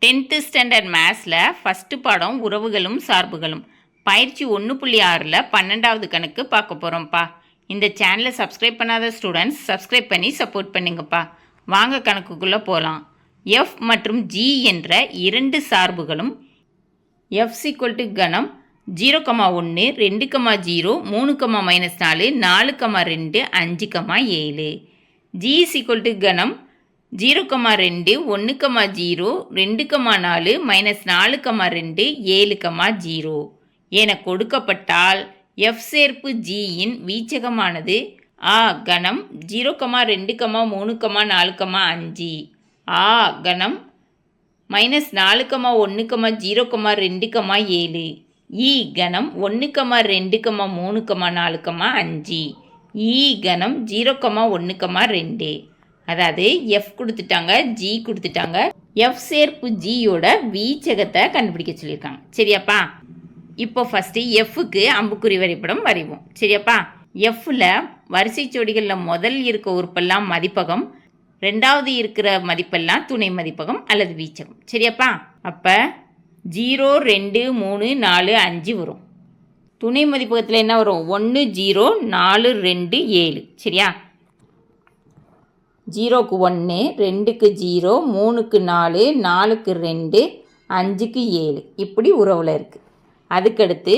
10th standard மேத்ஸில் first பாடம் உறவுகளும் சார்புகளும் பயிற்சி 1.6ல் 12வது கணக்கு பார்க்க போகிறோம்ப்பா. இந்த சேனலை சப்ஸ்கிரைப் பண்ணாத ஸ்டூடெண்ட்ஸ் சப்ஸ்கிரைப் பண்ணி சப்போர்ட் பண்ணுங்கப்பா. வாங்க கணக்குக்குள்ளே போகலாம். எஃப் மற்றும் ஜி என்ற இரண்டு சார்புகளும் எஃப் = கணம் 0,1 2,0 3,-4 4,2 5,7. ஜி = கணம் 0,2 1,0 2,4 -4,2 7,0 என கொடுக்கப்பட்டால் எஃப் சேர்ப்பு ஜியின் வீச்சகமானது ஆ கணம் 0,2, 3, 4, 5 ஆ கணம் -4, 1, 0, 2, 7 ஈ கணம் 1, 2, 3, 4, 5 ஈ கணம் 0,1, 2. அதாவது எஃப் கொடுத்துட்டாங்க, ஜி கொடுத்துட்டாங்க. எஃப் சேர்ப்பு ஜியோட வீச்சகத்தை கண்டுபிடிக்க சொல்லியிருக்காங்க. சரியாப்பா? இப்போ ஃபஸ்ட்டு எஃப்க்கு அம்புக்குறி வரைபடம் வரைவோம். சரியாப்பா? எஃப்பில் வரிசை ஜோடிகளில் முதல் இருக்க உறுப்பெல்லாம் மதிப்பகம், ரெண்டாவது இருக்கிற மதிப்பெல்லாம் துணை மதிப்பகம் அல்லது வீச்சகம். சரியாப்பா? அப்போ 0, 2, 3, 4, 5 வரும். துணை மதிப்பகத்தில் என்ன வரும்? 1, 0, 4, 2, 7. சரியா? 0க்கு 1, 2க்கு 0, 3க்கு 4, 4க்கு 2, 5க்கு 7 இப்படி உறவில் இருக்குது. அதுக்கடுத்து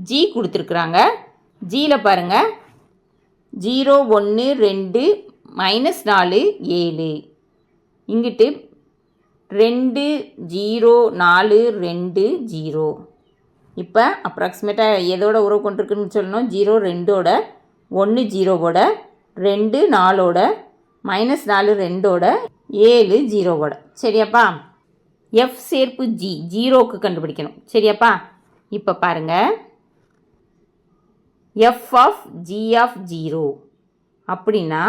ஜி கொடுத்துருக்குறாங்க. ஜியில் பாருங்கள் 0, 1, 2, -4 7 இங்கிட்டு 2, 0, 4, 2, 0. இப்போ அப்ராக்சிமேட்டாக எதோட உறவு கொண்டிருக்குன்னு சொல்லணும்? 0 2ஓட, 1 0ஓட, 2 4ஓட, -4 2ஓட, 7 0ஓட. சரியாப்பா? எஃப் சேர்ப்பு ஜி 0க்கு கண்டுபிடிக்கணும். சரியாப்பா? இப்போ பாருங்கள், எஃப் ஆஃப் ஜி ஆஃப் 0 அப்படின்னா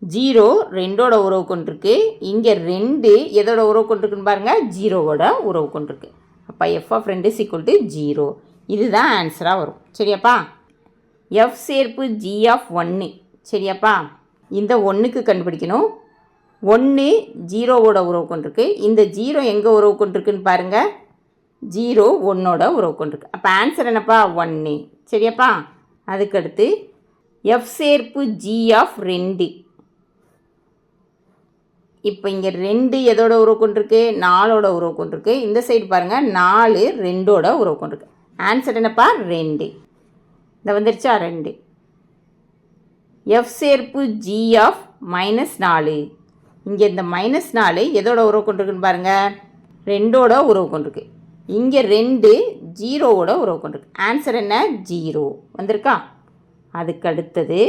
0 2ஓட உறவு கொண்டிருக்கு. இங்கே 2 எதோட உறவு கொண்டிருக்குன்னு பாருங்கள்? 0ஓட உறவு கொண்டிருக்கு. அப்போ எஃப் ஆஃப் 2 = 0. இதுதான் ஆன்சராக வரும். சரியாப்பா? எஃப் சேர்ப்பு ஜி ஆஃப் 1. சரியாப்பா? இந்த 1க்கு கண்டுபிடிக்கணும். 1 0ஓட உறவு கொண்டிருக்கு. இந்த 0 எங்கே உறவு கொண்டிருக்குன்னு பாருங்கள்? 0 1ஓட உறவு கொண்டிருக்கு. அப்போ ஆன்சர் என்னப்பா? 1. சரியாப்பா? அதுக்கடுத்து எஃப் சேர்ப்பு ஜி ஆஃப் 2. இப்போ இங்கே 2 எதோட உறவு கொண்டிருக்கு? 4ஓட உறவு கொண்டிருக்கு. இந்த சைடு பாருங்கள், 4 2ஓட உறவு கொண்டிருக்கு. ஆன்சர் என்னப்பா? 2. இந்த வந்துருச்சா? 2. எஃப் சேர்ப்பு ஜி ஆஃப் -4. இங்கே இந்த -4 எதோட உறவு கொண்டிருக்குன்னு பாருங்கள்? 2ஓட உறவு கொண்டிருக்கு. இங்கே 2 0ஓட உறவு கொண்டிருக்கு. ஆன்சர் என்ன? 0 வந்திருக்கா? அதுக்கு அடுத்தது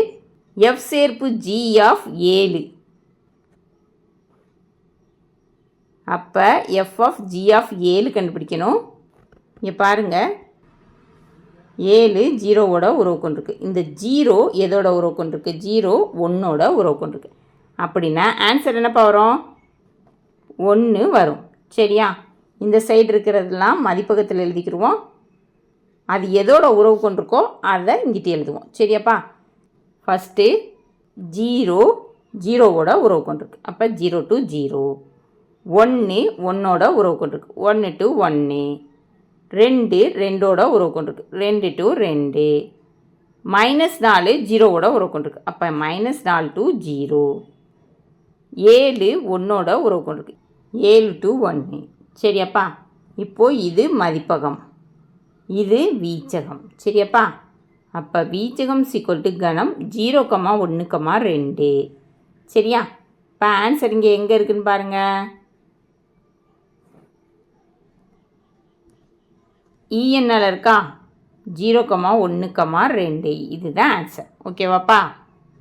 எஃப் சேர்ப்பு ஜி ஆஃப் 7. அப்போ எஃப் ஆஃப் ஜி ஆஃப் 7 கண்டுபிடிக்கணும். இங்கே பாருங்கள், 7 0ஓட உறவு கொண்டிருக்கு. இந்த 0 எதோட உறவு கொண்டிருக்கு? 0 1ஓட உறவு கொண்டிருக்கு. அப்படின்னா ஆன்சர் என்னப்பா வரும்? 1 வரும். சரியா? இந்த சைடு இருக்கிறதெல்லாம் மதிப்பகத்தில் எழுதிக்கிடுவோம். அது எதோட உறவு கொண்டிருக்கோ அதை இங்கிட்டு எழுதுவோம். சரியாப்பா? ஃபஸ்ட்டு 0 0ஓட உறவு கொண்டிருக்கு. அப்போ 0 to 0. 1 1ஓட உறவு கொண்டிருக்கு. 1 to 1. 2 2ஓட உறவு கொண்டிருக்கு. 2 to 2. -4 0ஓட உறவு கொண்டிருக்கு. அப்போ -4 to 0. 7 1ஓட உறவு கொண்டிருக்கு. 7 to 1. சரியாப்பா? இப்போது இது மதிப்பகம், இது வீச்சகம். சரியாப்பா? அப்போ வீச்சகம் = கணம் 0,1, 2. சரியா? இப்போ ஆன்சர் இங்கே எங்கே இருக்குதுன்னு பாருங்கள். இஎன்எல் இருக்கா? 0,1, 2. இதுதான் ஆன்சர். ஓகேவாப்பா?